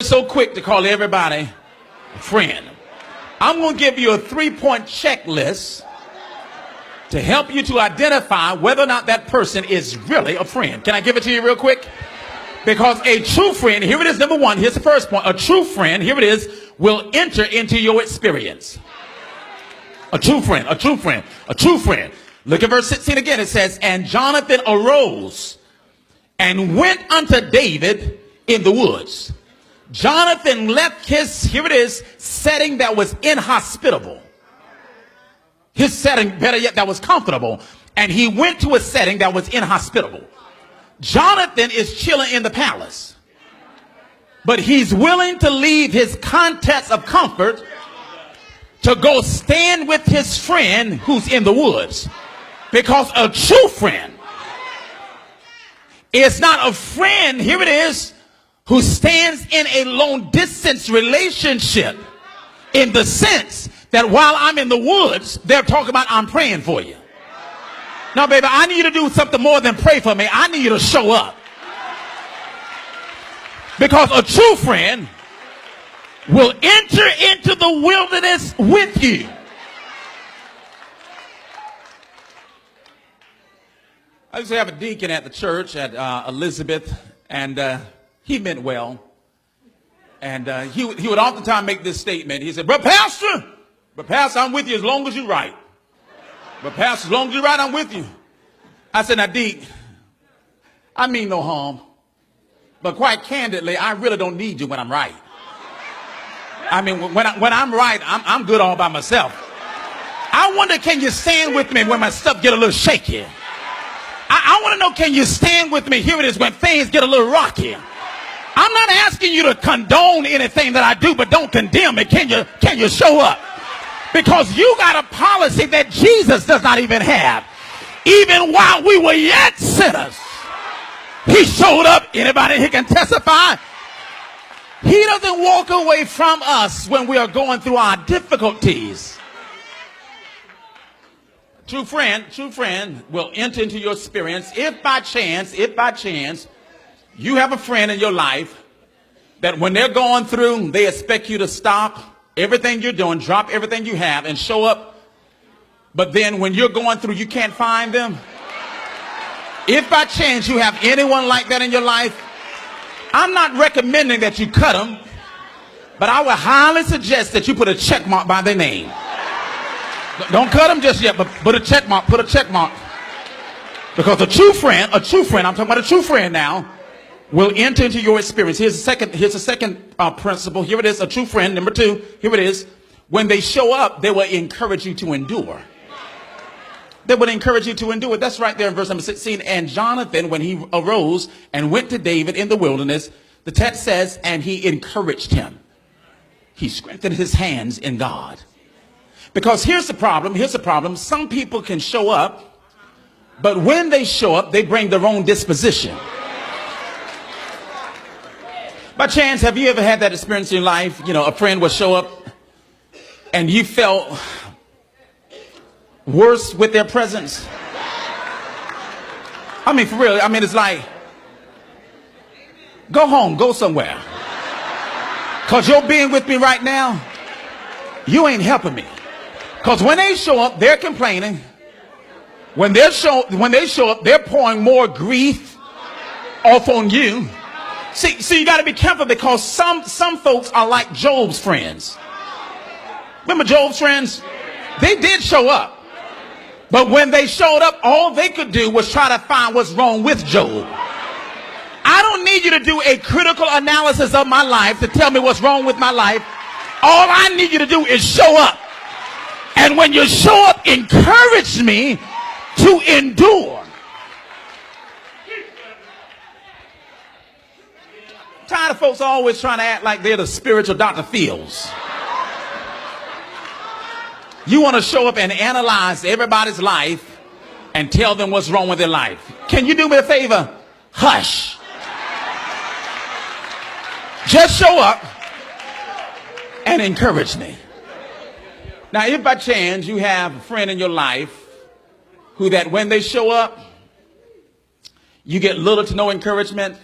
So quick to call everybody a friend. I'm going to give you a 3-point checklist to help you to identify whether or not that person is really a friend. Can I give it to you real quick? Because a true friend, here it is, number one, here's the first point. A true friend, here it is, will enter into your experience. A true friend, a true friend, a true friend. Look at verse 16 again. It says, and Jonathan arose and went unto David in the woods. Jonathan left his, here it is, setting that was inhospitable. His setting, better yet, that was comfortable. And he went to a setting that was inhospitable. Jonathan is chilling in the palace. But he's willing to leave his context of comfort to go stand with his friend who's in the woods. Because a true friend is not a friend, here it is, who stands in a long distance relationship in the sense that while I'm in the woods, they're talking about I'm praying for you. No, baby, I need you to do something more than pray for me. I need you to show up. Because a true friend will enter into the wilderness with you. I used to have a deacon at the church at Elizabeth, and he meant well. And he would oftentimes make this statement. He said, but Pastor, I'm with you as long as you're right. But Pastor, as long as you're right, I'm with you. I said, now, Deke, I mean no harm. But quite candidly, I really don't need you when I'm right. I mean, when I'm right, I'm good all by myself. I wonder, can you stand with me when my stuff get a little shaky? I want to know, can you stand with me? Here it is, when things get a little rocky. I'm not asking you to condone anything that I do, but don't condemn it. Can you show up? Because you got a policy that Jesus does not even have. Even while we were yet sinners, he showed up. Anybody here can testify? He doesn't walk away from us when we are going through our difficulties. True friend will enter into your experience if by chance, you have a friend in your life that when they're going through, they expect you to stop everything you're doing, drop everything you have, and show up. But then when you're going through, you can't find them. If by chance you have anyone like that in your life, I'm not recommending that you cut them, but I would highly suggest that you put a check mark by their name. Don't cut them just yet, but put a check mark, Because a true friend, I'm talking about a true friend now, will enter into your experience. Here's the second principle. Here it is, a true friend. Number two, here it is. When they show up, they will encourage you to endure. They would encourage you to endure. That's right there in verse number 16. And Jonathan, when he arose and went to David in the wilderness, the text says, and he encouraged him. He strengthened his hands in God. Because here's the problem. Some people can show up, but when they show up, they bring their own disposition. By chance, have you ever had that experience in your life? You know, a friend will show up and you felt worse with their presence. I mean, for real. I mean, it's like, go home, go somewhere. Because you're being with me right now, you ain't helping me. Because when they show up, they're complaining. When they show up, they're pouring more grief off on you. See, you got to be careful, because some folks are like Job's friends. Remember Job's friends? They did show up. But when they showed up, all they could do was try to find what's wrong with Job. I don't need you to do a critical analysis of my life to tell me what's wrong with my life. All I need you to do is show up. And when you show up, encourage me to endure. I'm tired of folks always trying to act like they're the spiritual Dr. Fields. You want to show up and analyze everybody's life and tell them what's wrong with their life. Can you do me a favor? Hush. Just show up and encourage me. Now, if by chance you have a friend in your life who that when they show up, you get little to no encouragement,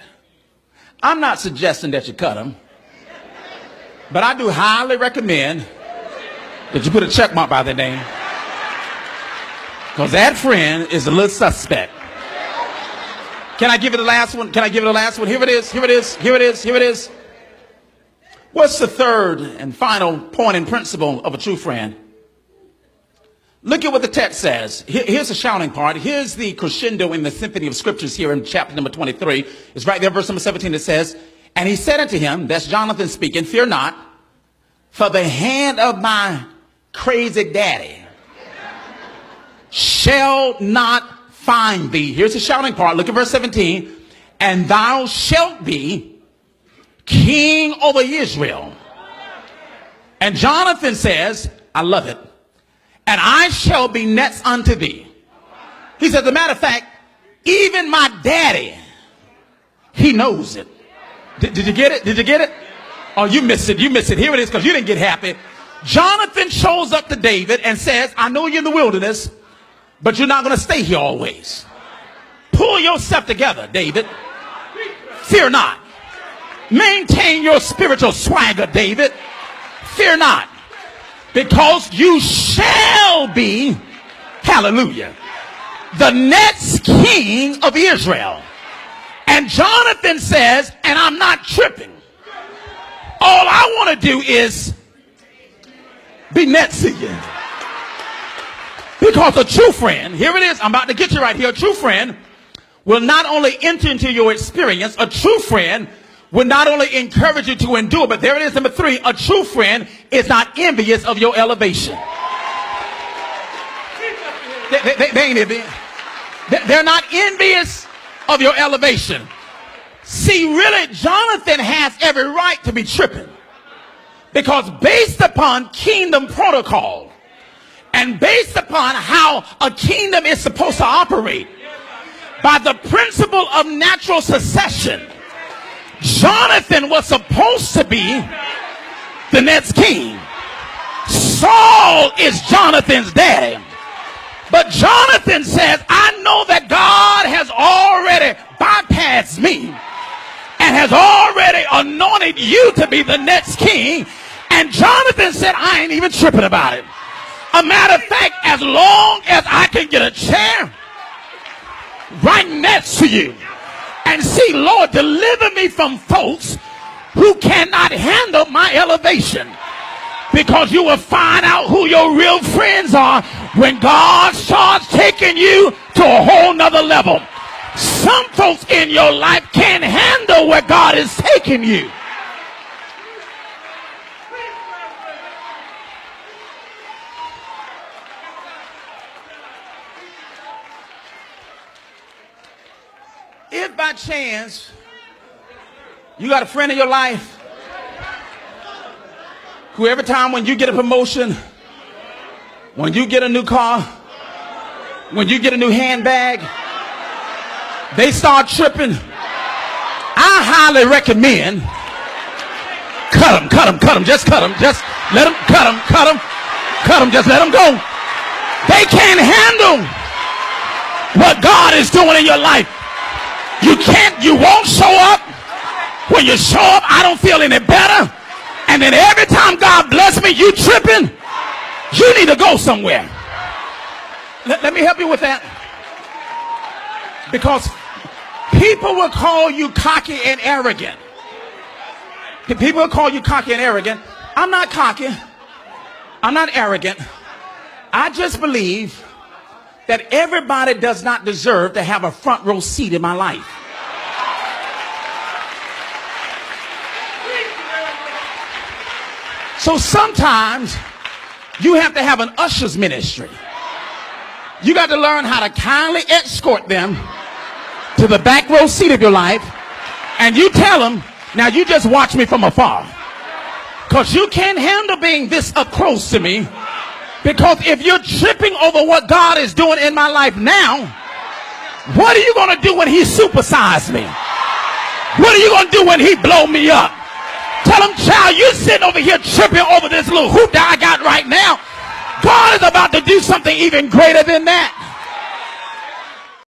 I'm not suggesting that you cut them. But I do highly recommend that you put a check mark by their name, because that friend is a little suspect. Can I give you the last one? Can I give you the last one? Here it is. Here it is. Here it is. Here it is. What's the third and final point and principle of a true friend? Look at what the text says. Here's the shouting part. Here's the crescendo in the symphony of scriptures here in chapter number 23. It's right there, verse number 17. It says, and he said unto him, that's Jonathan speaking, fear not, for the hand of my crazy daddy shall not find thee. Here's the shouting part. Look at verse 17. And thou shalt be king over Israel. And Jonathan says, I love it. And I shall be next unto thee. He said, as a matter of fact, even my daddy, he knows it. Did you get it? Did you get it? Oh, you missed it. You missed it. Here it is, because you didn't get happy. Jonathan shows up to David and says, I know you're in the wilderness, but you're not going to stay here always. Pull yourself together, David. Fear not. Maintain your spiritual swagger, David. Fear not. Because you shall be, hallelujah, the next king of Israel. And Jonathan says, and I'm not tripping. All I want to do is be next to you. Because a true friend, here it is, I'm about to get you right here. A true friend will not only enter into your experience, a true friend will not only encourage you to endure, but there it is, number 3, a true friend is not envious of your elevation. They ain't envious. They're not envious of your elevation. See, really, Jonathan has every right to be tripping, because based upon kingdom protocol and based upon how a kingdom is supposed to operate, by the principle of natural succession, Jonathan was supposed to be the next king. Saul is Jonathan's daddy. But Jonathan says, I know that God has already bypassed me and has already anointed you to be the next king. And Jonathan said, I ain't even tripping about it. A matter of fact, as long as I can get a chair right next to you and see, Lord, deliver me from folks who cannot handle my elevation. Because you will find out who your real friends are when God starts taking you to a whole nother level. Some folks in your life can't handle where God is taking you. If by chance you got a friend in your life who every time when you get a promotion, when you get a new car, when you get a new handbag, they start tripping, I highly recommend cut them, just cut them, just let them, cut them, just let them go. They can't handle what God is doing in your life. You won't show up. When you show up, I don't feel any better. And then every time God bless me, you tripping. You need to go somewhere. Let me help you with that. Because people will call you cocky and arrogant. People will call you cocky and arrogant. I'm not cocky. I'm not arrogant. I just believe that everybody does not deserve to have a front row seat in my life. So sometimes you have to have an usher's ministry. You got to learn how to kindly escort them to the back row seat of your life. And you tell them, now you just watch me from afar. Because you can't handle being this up close to me. Because if you're tripping over what God is doing in my life now, what are you going to do when he supersizes me? What are you going to do when he blow me up? Tell him, child, you're sitting over here tripping over this little hoop that I got right now. God is about to do something even greater than that.